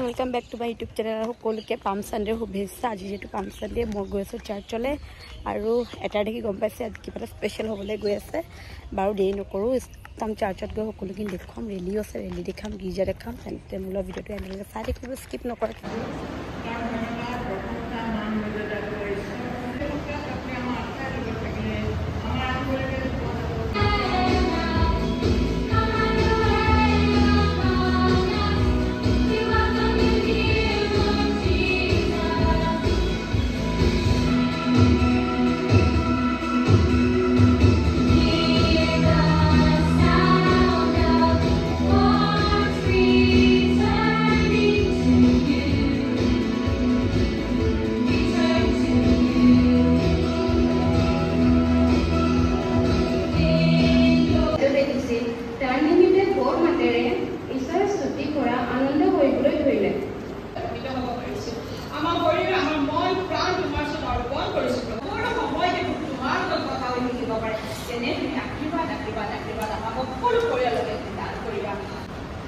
Welcome back to my YouTube channel সকলোকে palm Sunday শুভেচ্ছা আজি যেটো পাম সানডে মই গৈ আছো চাৰ্চলে আৰু এটা দেখি গম পাইছে আজি কিবা স্পেশাল হ'বলৈ গৈ আছে বাৰু দেৰি নকৰো তাম চাৰ্চত গৈ সকলোকে দেখাম ৰেলি আছে ৰেলি দেখাম গিজা দেখাম তেনে মূল ভিডিওটো এন্ডলৈকে চাই থাকিব স্কিপ নকৰে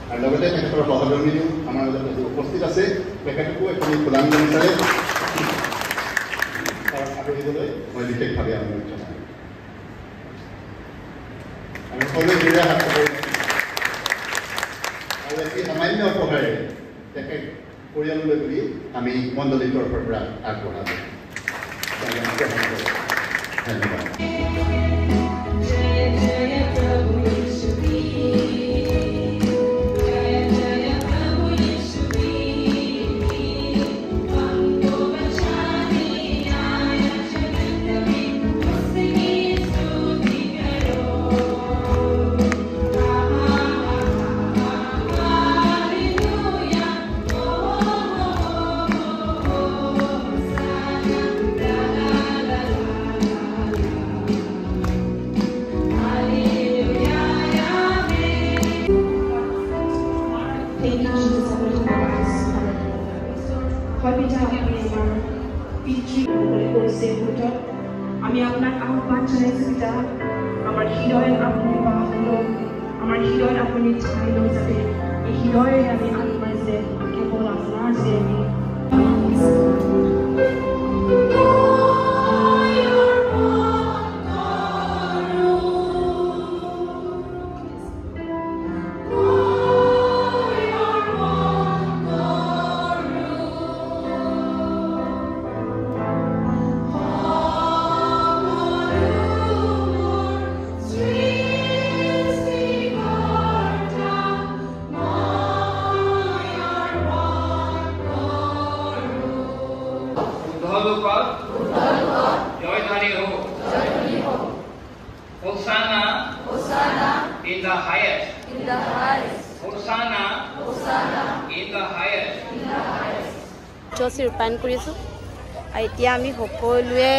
আৰু লগতে তেখেতৰ সহধৰ্মীও আমাৰ মাজত উপস্থিত আছে তেখেতকো এখন প্ৰদান বিচাৰে আগ্ৰহীলৈ মই বিশেষভাৱে অনুৰোধ জনাওঁ আমি সকলোৱে জোৰে হাত পাতোঁ আৰু এটি সামান্য উপহাৰে তেখেত পৰিয়াললৈ বুলি আমি মণ্ডলীৰ তৰফৰ পৰা আগবঢ়ালোঁ ধন্যবাদ আমি আপনার আহ্বান জানাইছি পিতা আমার হৃদয় আপনি বাহল আমার হৃদয় আপনি চাইল যাতে এই হৃদয়ে আমি আত্মাই যে কেবল আপনার যে আমি Hosanna, Hosanna in the highest. In the highest. Hosanna, Hosanna in the highest. In the highest. জোসি ৰূপায়ণ কৰিছো আৰু এতিয়া আমি সকলোৱে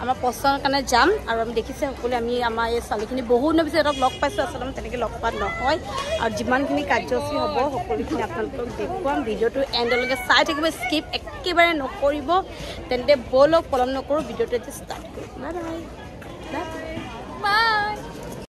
আমাৰ পছন্দৰ কাৰণে যাম আৰু আমি দেখিছে সকলোৱে আমি আমাৰ এই ছোৱালীখিনি বহুত নবিচাৰক লগ পাইছোঁ আচলতে তেনেকৈ লগ পোৱা নহয় আৰু যিমানখিনি কাৰ্যসূচী হ'ব সকলোখিনি আপোনালোকক দেখুৱাম ভিডিঅ'টো এণ্ডলৈকে চাই থাকিব স্কিপ একেবাৰে নকৰিব তেন্তে ব'লক পলম নকৰোঁ ভিডিঅ'টো এতিয়া ষ্টাৰ্ট কৰিম বাই বাই বাই